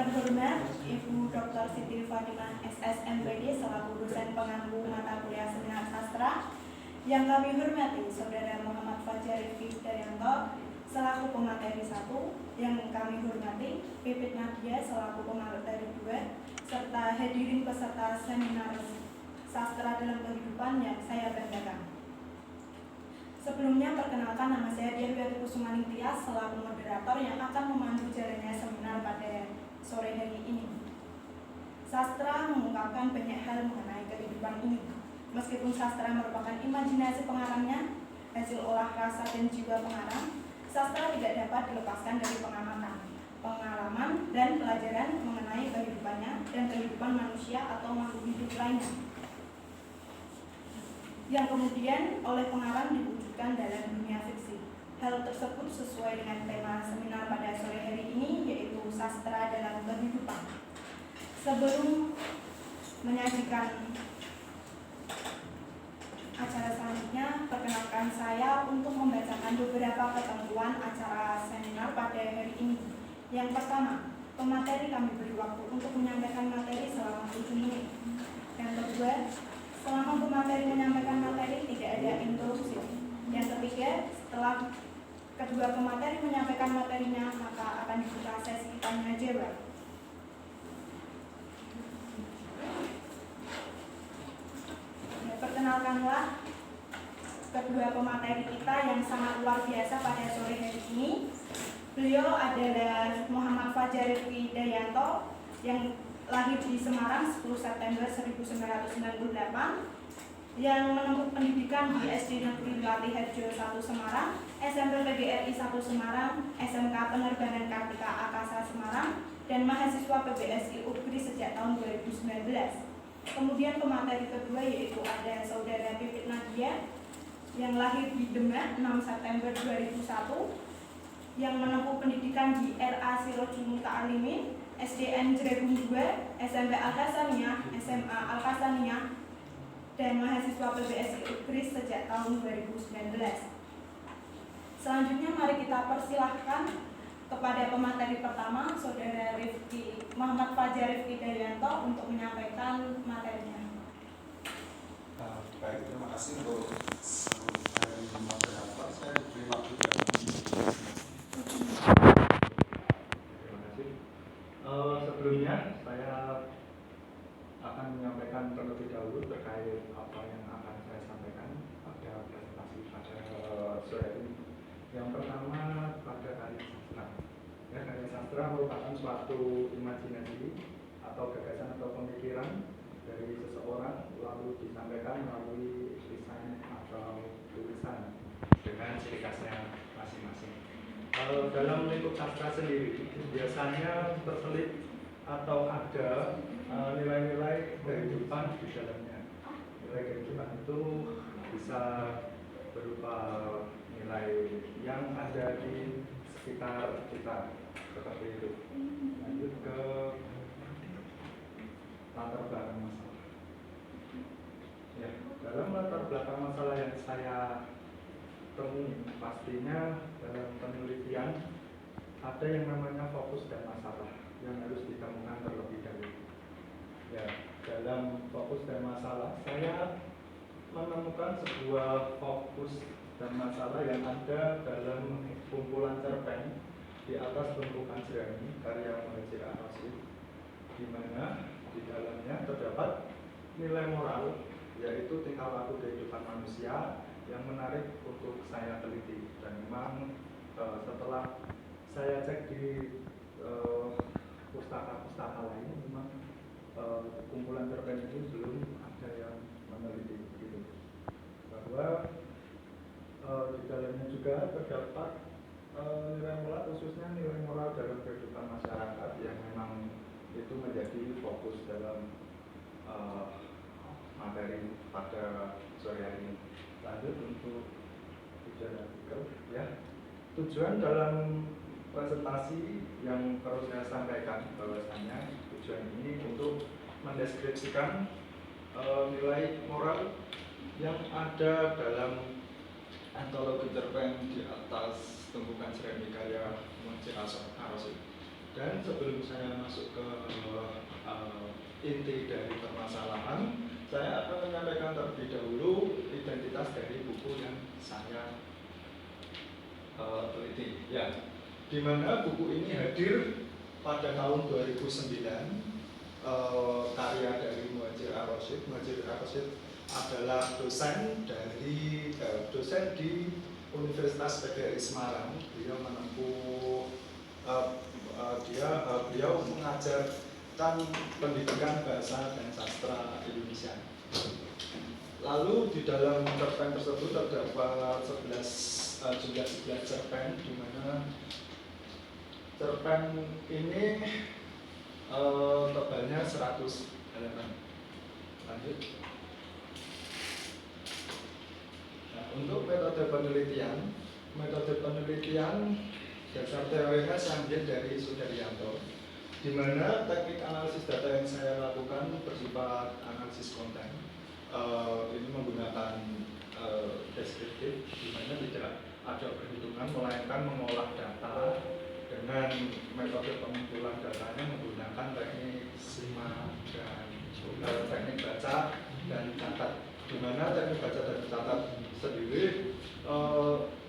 terhormat Ibu Dr. Siti Fatimah SSMPD selaku dosen pengampu mata kuliah seminar sastra. Yang kami hormati Saudara Muhammad Fajar Rifki Dayanto selaku pemateri 1, yang kami hormati Pipit Nadia selaku pemateri 2, serta hadirin peserta seminar sastra dalam kehidupan yang saya banggakan. Sebelumnya perkenalkan, nama saya Dian Wiati Kusumaning Tias selaku moderator yang akan memandu jalannya seminar pada sore hari ini. Sastra mengungkapkan banyak hal mengenai kehidupan ini. Meskipun sastra merupakan imajinasi pengarangnya, hasil olah rasa dan jiwa pengarang, sastra tidak dapat dilepaskan dari pengamatan, pengalaman, dan pelajaran mengenai kehidupannya dan kehidupan manusia atau makhluk hidup lainnya, yang kemudian oleh pengarang diwujudkan dalam dunia fiksi. Hal tersebut sesuai dengan tema seminar pada sore hari ini, yaitu sastra dalam kehidupan. Sebelum menyajikan acara selanjutnya, perkenalkan saya untuk membacakan beberapa ketentuan acara seminar pada hari ini. Yang pertama, pemateri kami beri waktu untuk menyampaikan materi selama 7 menit. Yang kedua, selama pemateri menyampaikan materi tidak ada interupsi. Yang ketiga, setelah kedua pemateri menyampaikan materinya, maka akan dibuka sesi tanya jawab. Perkenalkanlah kedua pemateri kita yang sangat luar biasa pada sore hari ini. Beliau adalah Muhammad Fajar Rifki Dayanto yang lahir di Semarang 10 September 1998, yang menempuh pendidikan di SD Negeri Melati Harjo 1 Semarang, SMP PGRI 1 Semarang, SMK Penerbangan Kartika Akasa Semarang, dan mahasiswa PBSI UGRI sejak tahun 2019. Kemudian pemateri kedua yaitu ada Saudara Pipit Nadia yang lahir di Demak 6 September 2001, yang menempuh pendidikan di RA Sirojul Muta'alimin, SDN Jeregung 2, SMP Al-Hasaniyah, SMA Al-Hasaniyah, dan mahasiswa PBSI UGRI sejak tahun 2019. Selanjutnya mari kita persilahkan kepada pemateri pertama, Saudara Muhammad Fajar Rifki Dayanto untuk menyampaikan materinya. Baik, terima kasih untuk moderator. Saya diberi waktu. Terima kasih. Sebelumnya saya akan menyampaikan terlebih dahulu terkait apa yang akan saya sampaikan pada presentasi pada sore ini. Yang pertama, pada karya sastra. Karya sastra merupakan suatu imajinasi atau gagasan atau pemikiran dari seseorang lalu disampaikan melalui lisan atau tulisan dengan ciri khasnya masing-masing. Dalam lingkup sastra sendiri biasanya terselip atau ada nilai-nilai kehidupan di dalamnya. Nilai kehidupan itu bisa berupa nilai yang ada di sekitar kita, seperti itu. Lanjut ke latar belakang masalah. Ya, dalam latar belakang masalah yang saya temui, pastinya dalam penelitian ada yang namanya fokus dan masalah yang harus ditemukan terlebih dahulu. Ya, dalam fokus dan masalah saya menemukan sebuah fokus dan masalah yang ada dalam kumpulan cerpen di atas tumpukan jerami karya Muhadjir Ar-Rasyid, di mana di dalamnya terdapat nilai moral, yaitu tingkah laku kehidupan manusia yang menarik untuk saya teliti. Dan memang setelah saya cek di pustaka-pustaka lain, memang kumpulan cerpen ini belum ada yang meneliti gitu. Bahwa di dalamnya juga terdapat nilai moral, khususnya nilai moral dalam kehidupan masyarakat yang memang itu menjadi fokus dalam materi pada sore hari ini. Lanjut untuk tujuan artikel, ya. Tujuan dalam presentasi yang perlu saya sampaikan bahwasanya tujuan ini untuk mendeskripsikan nilai moral yang ada dalam antologi cerpen di atas tumpukan jerami karya Muhadjir Ar-Rasyid. Dan sebelum saya masuk ke inti dari permasalahan, saya akan menyampaikan terlebih dahulu identitas dari buku yang saya teliti. Ya, di mana buku ini hadir pada tahun 2009, karya dari Muhadjir Ar-Rasyid. Muhadjir Ar-Rasyid adalah dosen di Universitas PGRI Semarang. Beliau menempuh beliau mengajarkan pendidikan bahasa dan sastra Indonesia. Lalu di dalam cerpen tersebut terdapat jumlah 11 cerpen, di mana cerpen ini tebalnya 100 halaman. Lanjut. Nah, untuk metode penelitian dasar teorinya saya ambil dari Sudaryanto, di mana teknik analisis data yang saya lakukan bersifat analisis konten. Ini menggunakan deskriptif, di mana tidak ada perhitungan, melainkan mengolah data dengan metode pengumpulan datanya menggunakan teknik SIMA dan teknik baca dan catat. Di mana teknik baca dan catat sendiri,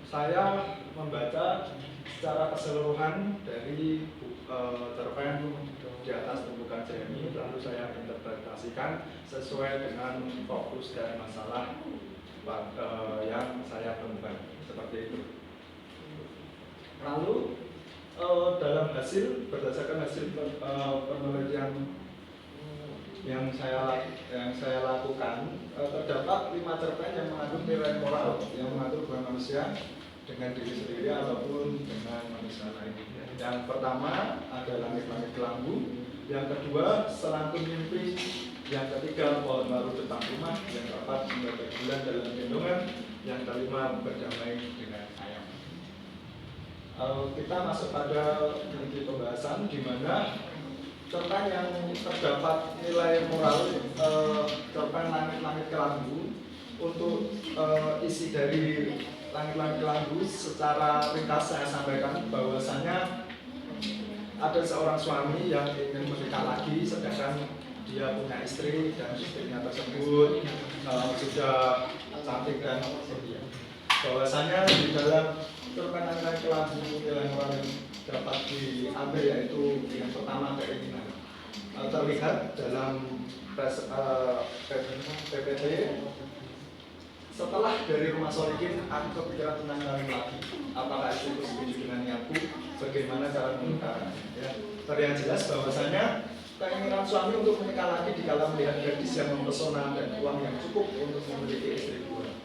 saya membaca secara keseluruhan dari cerpen di atas pembukaan Jeremy, lalu saya interpretasikan sesuai dengan fokus dan masalah yang saya temukan, seperti itu. Lalu berdasarkan hasil penelitian yang saya lakukan, terdapat 5 cerpen yang mengandung nilai moral yang mengatur hubungan manusia dengan diri sendiri ataupun dengan manusia lain. Yang pertama ada Langit-Langit Kelambu, yang kedua Selantun Mimpi, yang ketiga Pohon Baru Tentang Rumah, yang keempat Mendapat Bulan Dalam Gendongan, yang kelima Berdamai Dengan Ayam. Kita masuk pada inti pembahasan, di mana cerpen yang terdapat nilai moral, cerpen Langit-Langit Kelambu. Untuk isi dari Langit-Langit Kelambu secara ringkas saya sampaikan bahwasanya ada seorang suami yang ingin menikah lagi, sedangkan dia punya istri dan istrinya tersebut sudah cantik dan setia. Bahwasanya di dalam cerpen Langit-Langit Kelambu nilai moral yang dapat diambil yaitu yang pertama keinginan. Terlihat dalam PPT, setelah dari rumah Solikin, aku kepikiran tentang kawin lagi. Apakah istriku setuju dengan niatku? Bagaimana cara menikah? Ya, terlihat jelas bahwasanya keinginan suami untuk menikah lagi dikala melihat gadis yang mempesona dan uang yang cukup untuk memiliki istri kedua.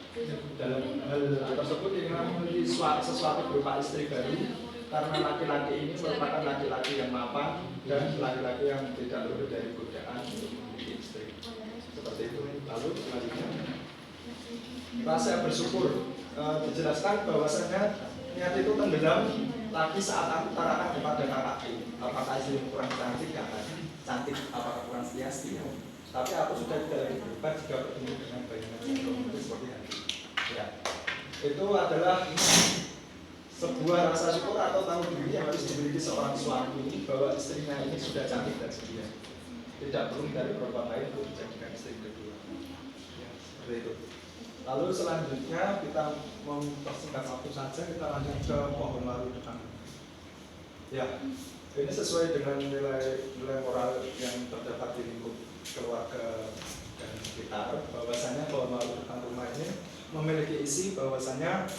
Dalam hal tersebut ingin memiliki sesuatu berupa istri baru, karena laki-laki ini merupakan laki-laki yang mapan dan laki-laki yang tidak luput dari godaan untuk memiliki istri. Seperti itu. Lalu selanjutnya, rasa bersyukur, dijelaskan bahwasanya niat itu tenggelam lagi saat aku tarakan kepada kakakku. Apakah istri kurang cantik? Cantik, apakah kurang setia? Tapi aku sudah tidak lagi berubah jika bertemu dengan bayangan seperti hati. Ya, itu adalah sebuah rasa syukur atau tahu diri yang harus dimiliki seorang suami bahwa istrinya ini sudah cantik dan setia. Tidak perlu dari berbuat lain untuk dijadikan istri kedua. Ya, seperti itu. Lalu selanjutnya kita mempersingkat waktu saja, kita lanjut ke Pohon Baru Tentang. Ya, ini sesuai dengan nilai moral yang terdapat di lingkup keluarga dan sekitar, bahwasanya Pohon Baru Tentang Rumah ini memiliki isi bahwasanya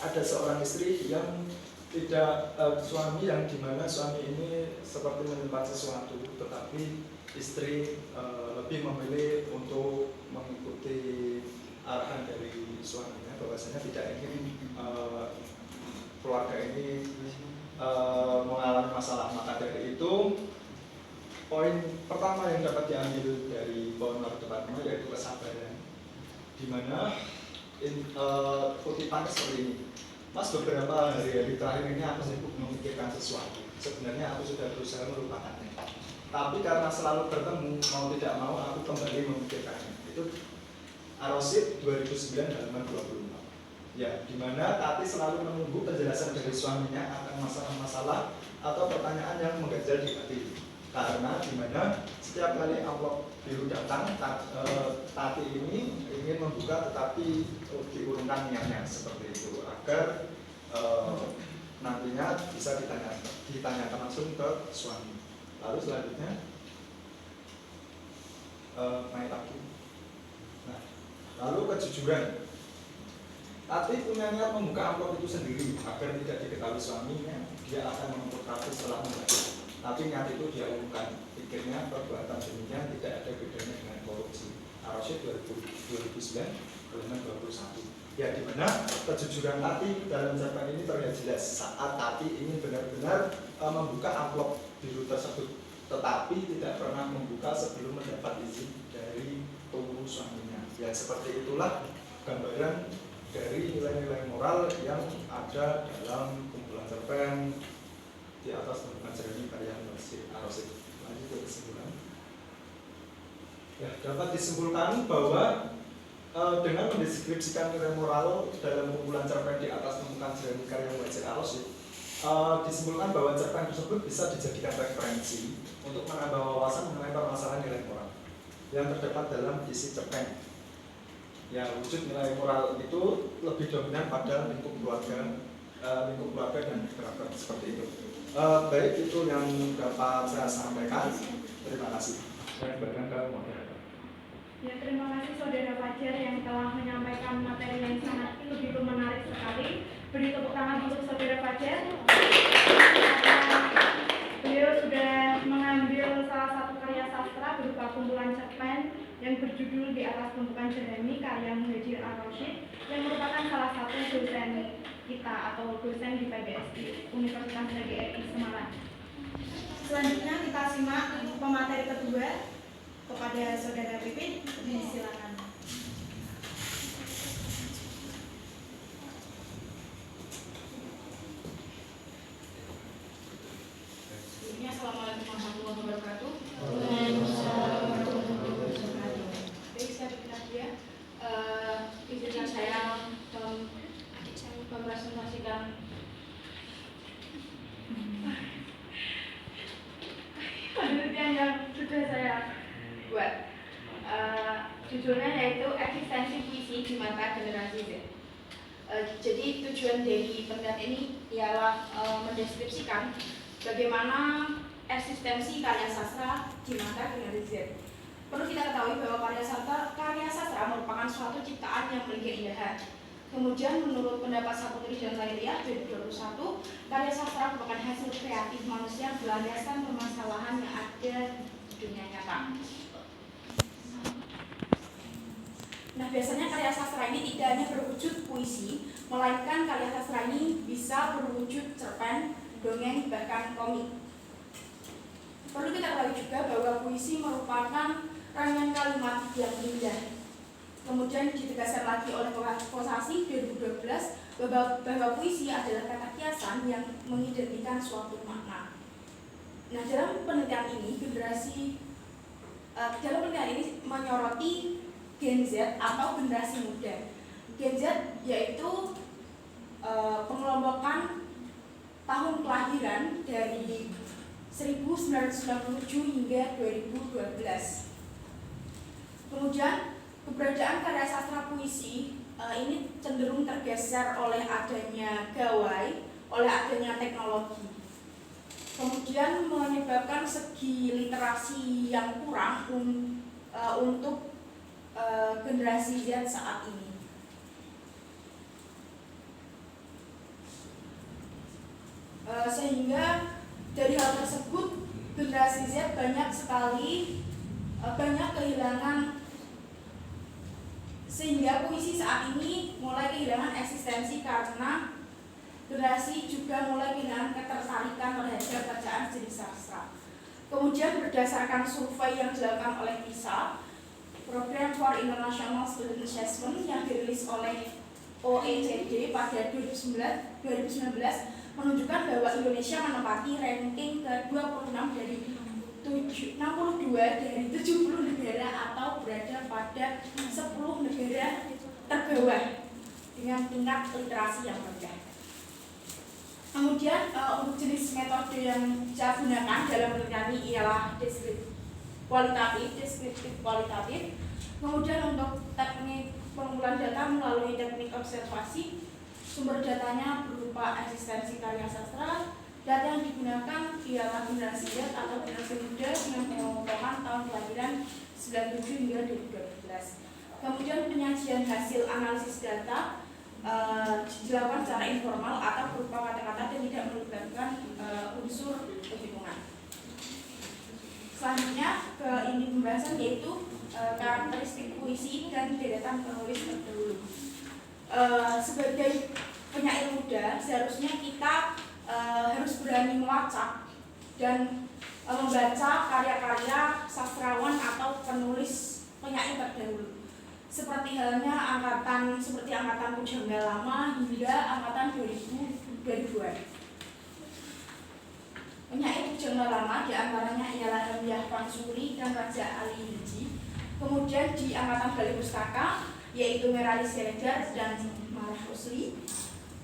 ada seorang istri yang tidak suami yang dimana suami ini seperti menyimpan sesuatu, tetapi istri lebih memilih untuk mengikuti arahan dari suaminya, bahwasanya tidak ingin keluarga ini mengalami masalah. Maka dari itu poin pertama yang dapat diambil dari Pohon Baru Tentang Rumah yaitu kesabaran, di mana kutipannya seperti ini. Mas, beberapa hari-hari terakhir ini aku sibuk memikirkan sesuatu. Sebenarnya aku sudah berusaha melupakannya, tapi karena selalu bertemu, mau tidak mau aku kembali memikirkannya. Itu Ar-Rasyid 2009 halaman 24. Ya, di mana Tati selalu menunggu penjelasan dari suaminya akan masalah-masalah atau pertanyaan yang mengganjal di hati. Karena di mana setiap kali amplop biru datang, Tati ini ingin membuka tetapi diurungkan niatnya seperti itu agar nantinya bisa ditanyakan langsung ke suami. Lalu selanjutnya naik lagi. Nah, lalu kejujuran. Tati punya niat membuka amplop itu sendiri agar tidak diketahui suaminya. Dia akan menuntut Tati setelah membaca. Tapi niat itu dia umumkan. Pikirnya perbuatan demikian tidak ada bedanya dengan korupsi. Ar-Rasyid 2009 halaman 21. Ya, di mana kejujuran Tati dalam cerpen ini terlihat jelas saat Tati ingin benar-benar membuka amplop biru tersebut, tetapi tidak pernah membuka sebelum mendapat izin dari penghulu suaminya. Ya, seperti itulah gambaran dari nilai-nilai moral yang ada dalam kumpulan cerpen di atas tumpukan jernih karya Ar-Rasyid. Lanjut ke kesimpulan. Ya, dapat disimpulkan bahwa dengan mendeskripsikan nilai moral dalam kumpulan cerpen di atas tumpukan jernih karya Ar-Rasyid, disimpulkan bahwa cerpen tersebut bisa dijadikan referensi untuk menambah wawasan mengenai permasalahan nilai moral yang terdapat dalam isi cerpen. Ya, wujud nilai moral itu lebih dominan pada lingkup keluarga dan kerabat seperti itu. Baik, itu yang dapat saya sampaikan. Terima kasih. Saya kembalikan ke moderator. Ya, terima kasih Saudara Fajar yang telah menyampaikan materi yang sangat begitu menarik sekali. Beri tepuk tangan untuk Saudara Fajar. Beliau sudah mengambil salah satu karya sastra berupa kumpulan cerpen yang berjudul Di Atas Tumpukan Jernih karya Muhadjir Ar-Rasyid yang merupakan salah satu dosen kita atau dosen di PBSI Universitas PGRI Semarang. Selanjutnya kita simak pemateri kedua kepada Saudara Pipin. Silakan. Assalamualaikum warahmatullahi wabarakatuh. Baik, saya berkenan izinkan saya mempresentasikan penelitian yang sudah saya buat. Judulnya yaitu Eksistensi Puisi di Mata Generasi Z. Jadi tujuan dari penelitian ini ialah mendeskripsikan bagaimana eksistensi karya sastra di mata generasi Z. Perlu kita ketahui bahwa karya sastra merupakan suatu ciptaan yang memiliki keindahan. Kemudian menurut pendapat Saputri dan Lailiyah 2021, karya sastra merupakan hasil kreatif manusia yang berlandaskan permasalahan yang ada di dunia nyata. Nah, biasanya karya sastra ini tidak hanya berwujud puisi, melainkan karya sastra ini bisa berwujud cerpen, dongeng, bahkan komik. Perlu kita ketahui juga bahwa puisi merupakan rangkaian kalimat yang indah. Kemudian ditegaskan lagi oleh Kosasih 2012 bahwa puisi adalah kata kiasan yang mengidentikan suatu makna. Nah, dalam penelitian ini menyoroti Gen Z atau generasi muda. Gen Z yaitu pengelompokan tahun kelahiran dari 1997 hingga 2012. Kemudian keberadaan karya sastra puisi ini cenderung tergeser oleh adanya gawai, oleh adanya teknologi. Kemudian menyebabkan segi literasi yang kurang untuk generasi Z saat ini. Sehingga dari hal tersebut generasi Z banyak kehilangan, sehingga puisi saat ini mulai kehilangan eksistensi karena generasi juga mulai kehilangan ketertarikan terhadap bacaan jenis sastra. Kemudian berdasarkan survei yang dilakukan oleh PISA, Program for International Student Assessment yang dirilis oleh OECD pada 2019 menunjukkan bahwa Indonesia menempati ranking ke-26 dari 62 dari 70 negara atau berada pada 10 negara terbawah. dengan tingkat literasi yang rendah. Kemudian untuk jenis metode yang saya gunakan dalam meneliti ialah deskriptif kualitatif. Kemudian untuk teknik pengumpulan data melalui teknik observasi, sumber datanya berupa eksistensi karya sastra. Data yang digunakan ialah generasi Z atau generasi muda dengan pemotongan tahun kelahiran 97 hingga 2012. Kemudian penyajian hasil analisis data dilakukan secara informal atau berupa kata-kata dan tidak melibatkan unsur penghitungan. Selanjutnya ke inti pembahasan yaitu karakteristik puisi dan deretan penulis terdahulu. Sebagai penyair muda, seharusnya kita harus berani melacak dan membaca karya-karya sastrawan atau penulis penyair terdahulu. Seperti halnya angkatan Pujangga Lama hingga angkatan 2000-an. Penyair Pujangga Lama diantaranya ialah Hamyah Pansuri dan Raja Ali Hiji. Kemudian di angkatan Bali Pustaka yaitu Merali Siregar dan Marah Rusli.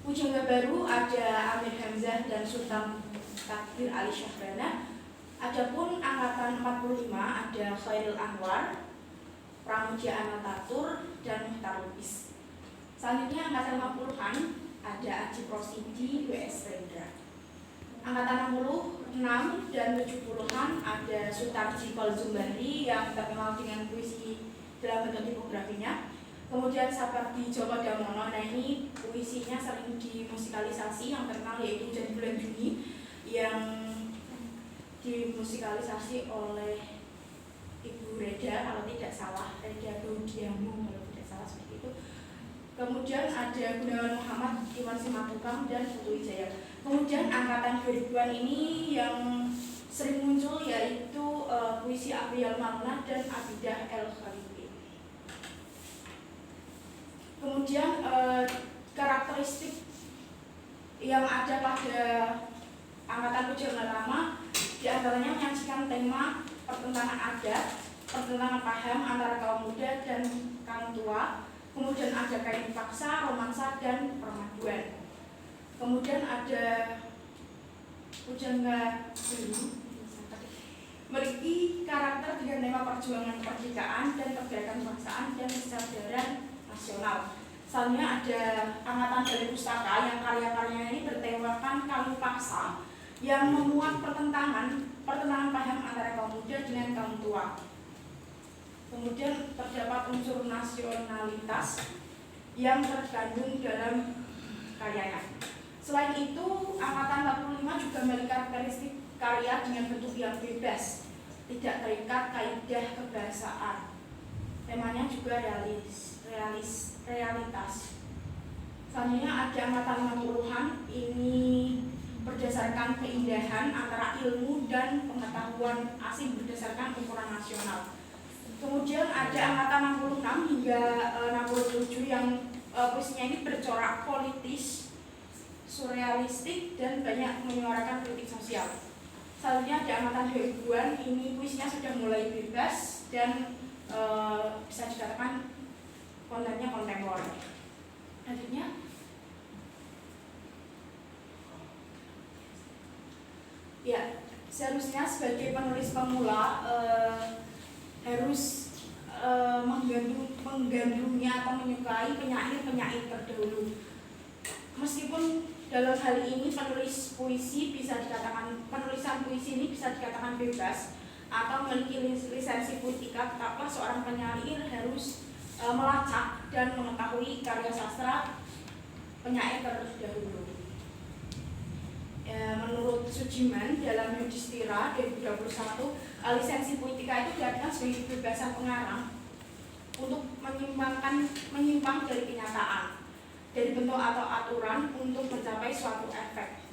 Pujangga baru ada Amir Hamzah dan Sultan Takdir Ali Syahbana. Adapun angkatan 45 ada Khairil Anwar, Pramudia Anantatur, dan Muhtar Lubis. Selanjutnya angkatan 50-an ada Aji Prosidi, W.S. Rendra. Angkatan 66 dan 70-an ada Sutarji Kolzumbari yang terkenal dengan puisi dalam bentuk tipografinya. Kemudian Sapardi Djoko Damono, nah ini puisinya sering dimusikalisasi, yang terkenal yaitu Hujan Bulan Juni yang dimusikalisasi oleh Ibu Reda kalau tidak salah, Reda Baudiamo kalau tidak salah seperti itu. Kemudian ada Gunawan Muhammad, Iwan Simatupang, dan Putu Wijaya. Kemudian angkatan 2000-an ini yang sering muncul yaitu puisi Abriyal Maunah dan Abidah El Khalifi. Kemudian karakteristik yang ada pada angkatan Pujangga Lama diantaranya menyajikan tema pertentangan adat, pertentangan paham antara kaum muda dan kaum tua. Kemudian ada kain paksa, romansa, dan permaduan. Kemudian ada Pujangga baru memiliki karakter dengan tema perjuangan kemerdekaan dan pergerakan kebangsaan dan kesadaran nasional. Misalnya ada angkatan Bali Pustaka yang karya-karyanya ini bertemakan kain paksa yang memuat pertentangan paham antara kaum muda dengan kaum tua. Kemudian terdapat unsur nasionalitas yang terkandung dalam karyanya. Selain itu, angkatan 45 juga memiliki karakteristik karya dengan bentuk yang bebas, tidak terikat kaidah kebahasaan. Temanya juga realitas. Selanjutnya ada angkatan 60-an, ini berdasarkan keindahan antara ilmu dan pengetahuan asing berdasarkan ukuran nasional. Kemudian ada angkatan 66 hingga 67 yang puisinya ini bercorak politis, surrealistik, dan banyak menyuarakan kritik sosial. Selanjutnya ada angkatan 2000-an, ini puisinya sudah mulai bebas dan bisa dikatakan kontennya kontemporer. Selanjutnya ya, seharusnya sebagai penulis pemula harus menggandrungi atau menyukai penyair-penyair terdahulu. Meskipun dalam hal ini penulisan puisi ini bisa dikatakan bebas atau memiliki lisensi poetika, tetaplah seorang penyair harus melacak dan mengetahui karya sastra penyair terdahulu. Menurut Sujiman dalam Yudhistira 2021, lisensi poetika itu diartikan sebagai kebebasan pengarang untuk menyimpang dari kenyataan, dari bentuk atau aturan untuk mencapai suatu efek.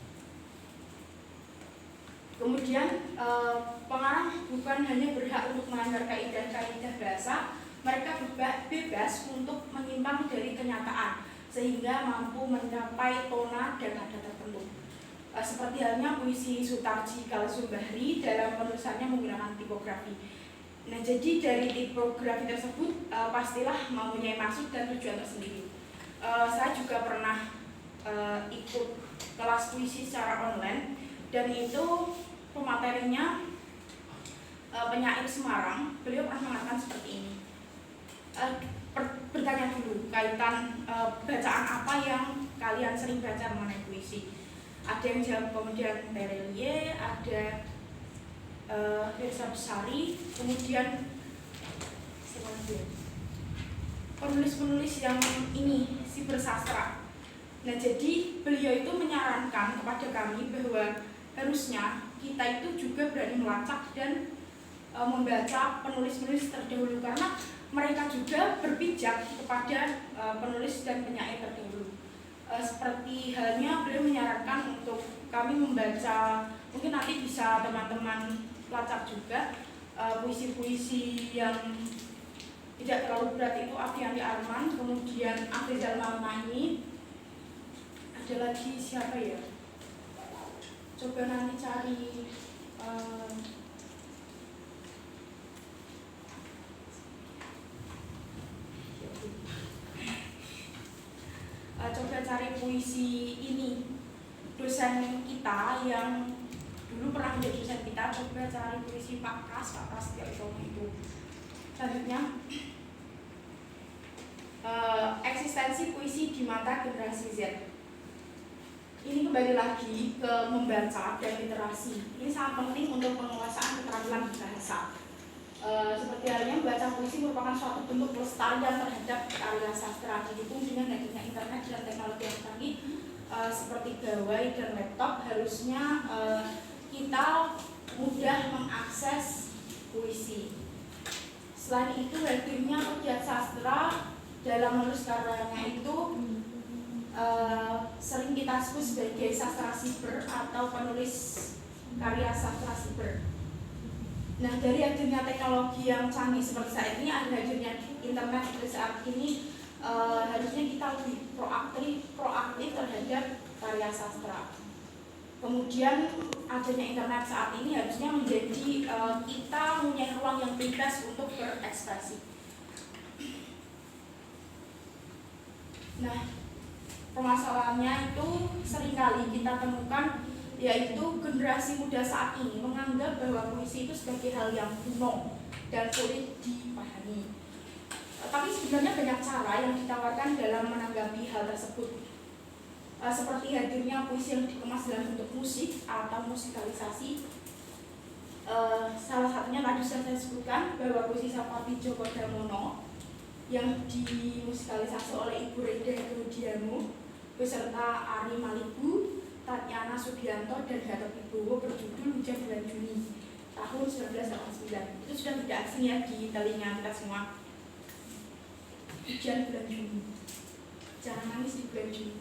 Kemudian pengarang bukan hanya berhak untuk melanggar kaidah-kaidah bahasa, mereka bebas untuk menyimpang dari kenyataan sehingga mampu mencapai tona dan nada tertentu. Seperti halnya puisi Sutarji Kalsumbahri dalam penulisannya menggunakan tipografi. Nah, jadi dari tipografi tersebut pastilah mempunyai maksud dan tujuan tersendiri. saya juga pernah ikut kelas puisi secara online, dan itu pematerinya penyair Semarang. Beliau pernah mengatakan seperti ini. Bertanya dulu kaitan bacaan apa yang kalian sering baca mengenai puisi. Ada yang jawab kemudian Terelie, ada Firsa Besari, kemudian penulis-penulis yang ini si bersastra. Nah, jadi beliau itu menyarankan kepada kami bahwa harusnya kita itu juga berani melacak dan membaca penulis-penulis terdahulu, karena mereka juga berpijak kepada penulis dan penyair terdahulu. Seperti halnya beliau menyarankan untuk kami membaca, mungkin nanti bisa teman-teman lacak juga puisi-puisi yang tidak terlalu berat itu Afianti Arman, kemudian Afrizal Maulani. Ada lagi siapa ya? Coba nanti cari coba cari puisi ini dosen kita yang dulu pernah menjadi dosen kita. Coba cari puisi Pak Pras itu. Selanjutnya eksistensi puisi di mata generasi Z. Ini kembali lagi ke membaca dan literasi. Ini sangat penting untuk penguasaan keterampilan bahasa. Seperti halnya membaca puisi merupakan suatu bentuk pelestarian terhadap karya sastra, didukung dengan hadirnya internet dan teknologi yang canggih seperti gawai dan laptop. Harusnya kita mudah mengakses puisi. Selain itu, hadirnya pegiat sastra dalam menulis karyanya itu sering kita sebut sebagai sastra siber atau penulis karya sastra siber. Nah, dari hadirnya teknologi yang canggih seperti saat ini, ada hadirnya internet seperti saat ini, harusnya kita lebih proaktif terhadap karya sastra. Kemudian adanya internet saat ini harusnya menjadi kita punya ruang yang bebas untuk berekspresi. Nah, permasalahannya itu seringkali kita temukan, yaitu generasi muda saat ini menganggap bahwa puisi itu sebagai hal yang kuno dan sulit dipahami. Tapi sebenarnya banyak cara yang ditawarkan dalam menanggapi hal tersebut. Seperti hadirnya puisi yang dikemas dalam bentuk musik atau musikalisasi. Salah satunya tadi sudah saya sebutkan bahwa puisi seperti Djoko Damono yang dimusikalisasi oleh Ibu Reda Herodiano beserta Ari Malibu, Tatiana Subianto, dan Gatot Wibowo berjudul Hujan Bulan Juni tahun 1989. Itu sudah tidak asing ya di telinga kita semua. Hujan bulan Juni, jangan nangis di bulan Juni.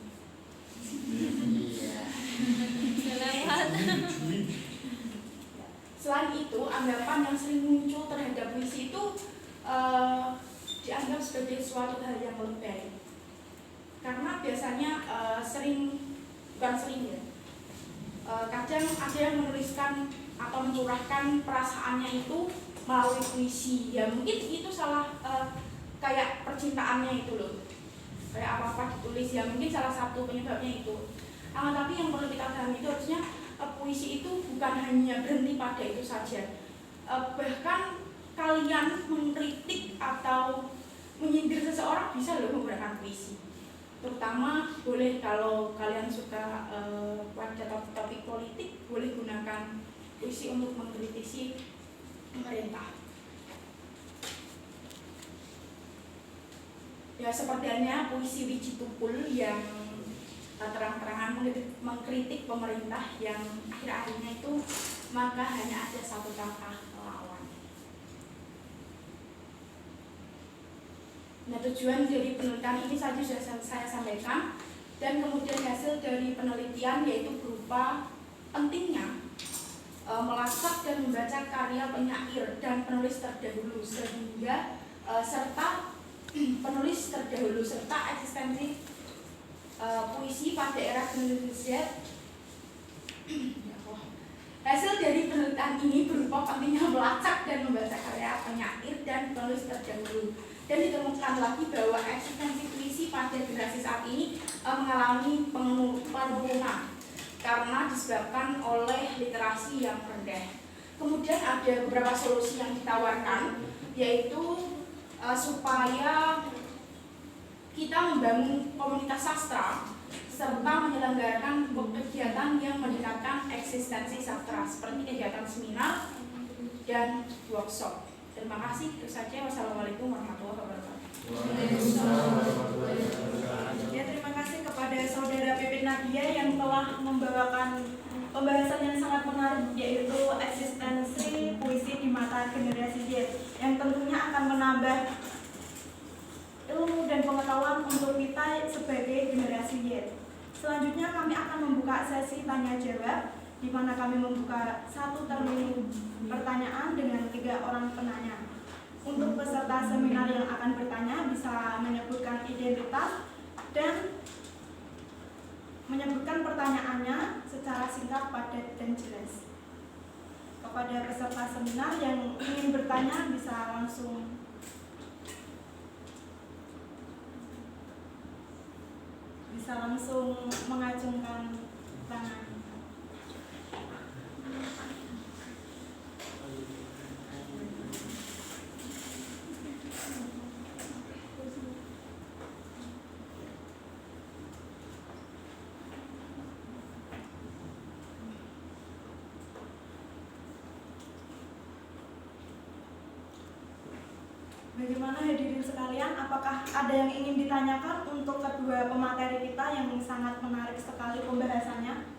Selain itu, anggapan yang sering muncul terhadap puisi itu dianggap sebagai suatu hal yang lebay, karena biasanya kadang ada yang menuliskan atau mencurahkan perasaannya itu melalui puisi. Ya mungkin itu salah, kayak percintaannya itu loh, kayak apa-apa ditulis, ya mungkin salah satu penyebabnya itu. Tapi yang perlu kita pahami itu harusnya puisi itu bukan hanya berhenti pada itu saja. Bahkan kalian mengkritik atau menyindir seseorang bisa loh menggunakan puisi. Terutama boleh kalau kalian suka pada topik politik, boleh gunakan puisi untuk mengkritisi pemerintah. Ya seperti halnya puisi Wiji Tukul yang terang-terangan mengkritik pemerintah yang akhir-akhirnya itu maka hanya ada satu kata lawan. Nah, tujuan dari penelitian ini saja sudah saya sampaikan, dan kemudian hasil dari penelitian yaitu berupa pentingnya melacak dan membaca karya penyair dan penulis terdahulu sehingga serta penulis terdahulu serta eksistensi puisi pada era generasi Z. Hasil dari penelitian ini berupa pentingnya melacak dan membaca karya penyair dan penulis terdahulu dan ditemukan lagi bahwa eksistensi puisi pada generasi saat ini mengalami penurunan karena disebabkan oleh literasi yang rendah. Kemudian ada beberapa solusi yang ditawarkan, yaitu supaya kita membangun komunitas sastra serta menyelenggarakan kegiatan yang meningkatkan eksistensi sastra seperti kegiatan seminar dan workshop. Terima kasih, itu saja. Wassalamualaikum warahmatullahi wabarakatuh. Ya, terima kasih kepada Saudara Pipit Nadia yang telah membawakan pembahasan yang sangat menarik, yaitu eksistensi puisi di mata generasi Z, yang tentunya akan menambah ilmu dan pengetahuan untuk kita sebagai generasi Z. Selanjutnya kami akan membuka sesi tanya jawab, di mana kami membuka satu termin pertanyaan dengan 3 orang penanya. Untuk peserta seminar yang akan bertanya bisa menyebutkan identitas dan menyebutkan pertanyaannya secara singkat, padat, dan jelas. Kepada peserta seminar yang ingin bertanya bisa langsung mengacungkan tangan. Bagaimana hadirin sekalian, apakah ada yang ingin ditanyakan untuk kedua pemateri kita yang sangat menarik sekali pembahasannya?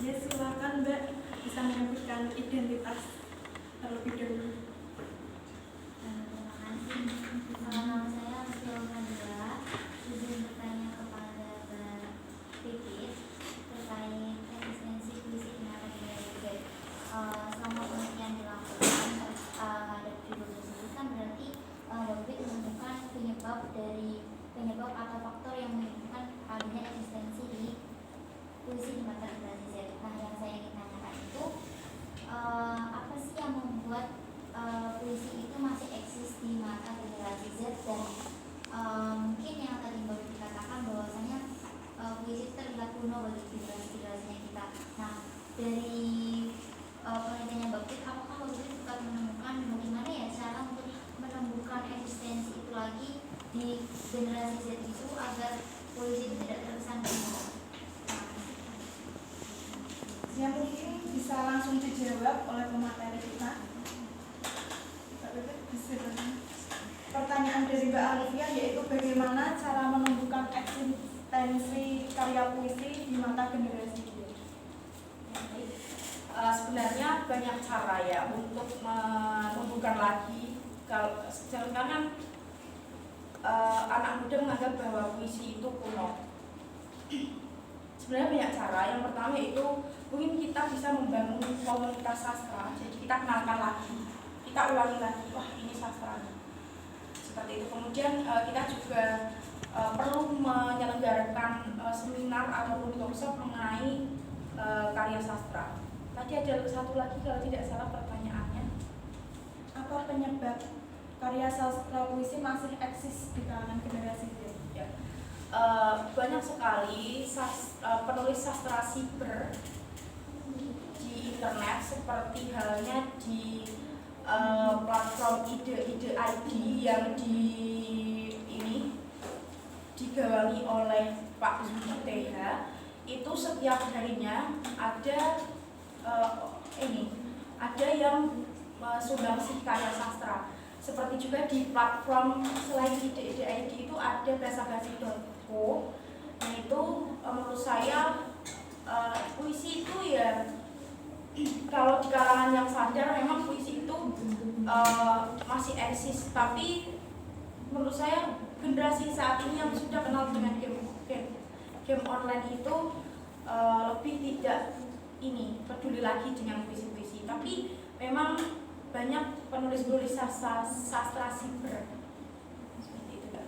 Ya, silakan Mbak, bisa menyebutkan identitas terlebih dahulu. Nama saya Rizal Nadila. Izin bertanya kepada Mbak Pipit terkait eksistensi puisi di mata generasi Z. Selama penelitian dilakukan terhadap judul tersebut kan berarti Mbak Pipit menemukan penyebab atau faktor yang menyebabkan adanya eksistensi di puisi di mata generasi Z. Nah, yang saya ingin tanyakan itu apa sih yang membuat puisi itu masih eksis di mata generasi Z, dan mungkin yang tadi Mbak dikatakan bahwasanya puisi itu terlihat kuno bagi generasi-generasinya kita. Nah, dari penelitiannya Mbak Pit, apakah Mbak Pit juga menemukan bagaimana ya cara untuk menemukan eksistensi itu lagi di generasi Z itu agar puisi itu tidak terkesan kuno? Yang mungkin bisa langsung dijawab oleh pemateri kita. Pertanyaan dari Mbak Alifia yaitu bagaimana cara menumbuhkan eksistensi karya puisi di mata generasi Z. Sebenarnya banyak cara ya untuk menumbuhkan lagi. Kalau sekarang kan anak muda menganggap bahwa puisi itu kuno. Sebenarnya banyak cara. Yang pertama itu mungkin kita bisa membangun komunitas sastra. Jadi kita kenalkan lagi, kita ulangi lagi, wah ini sastra seperti itu. Kemudian kita juga perlu menyelenggarakan seminar atau workshop mengenai karya sastra. Tadi ada satu lagi kalau tidak salah pertanyaannya, apa penyebab karya sastra puisi masih eksis di kalangan generasi Z? ya. Banyak sekali penulis sastra siber di internet, seperti halnya di platform ide ID yang digawangi oleh Pak Zumi TH. Itu setiap harinya ada ada yang sumbangsi karya sastra. Seperti juga di platform selain ide ID itu ada basabasi.co. Nah itu menurut saya puisi itu ya, kalau di kalangan yang sadar memang puisi itu masih eksis, tapi menurut saya generasi saat ini yang sudah kenal dengan game online itu lebih tidak peduli lagi dengan puisi-puisi, tapi memang banyak penulis-penulis sastra siber seperti itu.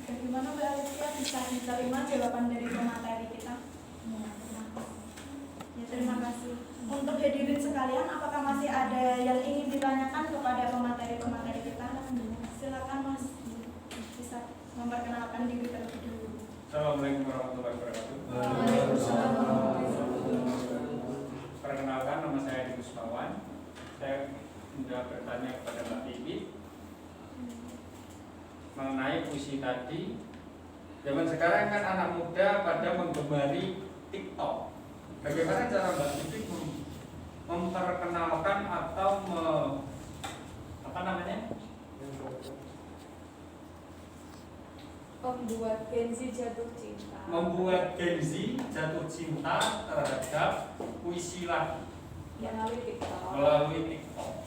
Bagaimana Mbak Alicia, bisa diterima jawaban dari pemateri kita? Ya, terima kasih. Ya, terima kasih. Untuk hadirin sekalian, apakah masih ada yang ingin ditanyakan kepada pemateri-pemateri kita? Silakan Mas, bisa memperkenalkan diri terlebih dahulu. Assalamualaikum warahmatullahi wabarakatuh. Perkenalkan, nama saya Edi Kusmawan. Saya sudah bertanya kepada Mbak Tibi mengenai puisi tadi. Zaman sekarang kan anak muda pada menggemari TikTok. Bagaimana cara Mbak Tibi memperkenalkan atau membuat Gen Z jatuh cinta terhadap puisi lagi melalui TikTok. melalui TikTok.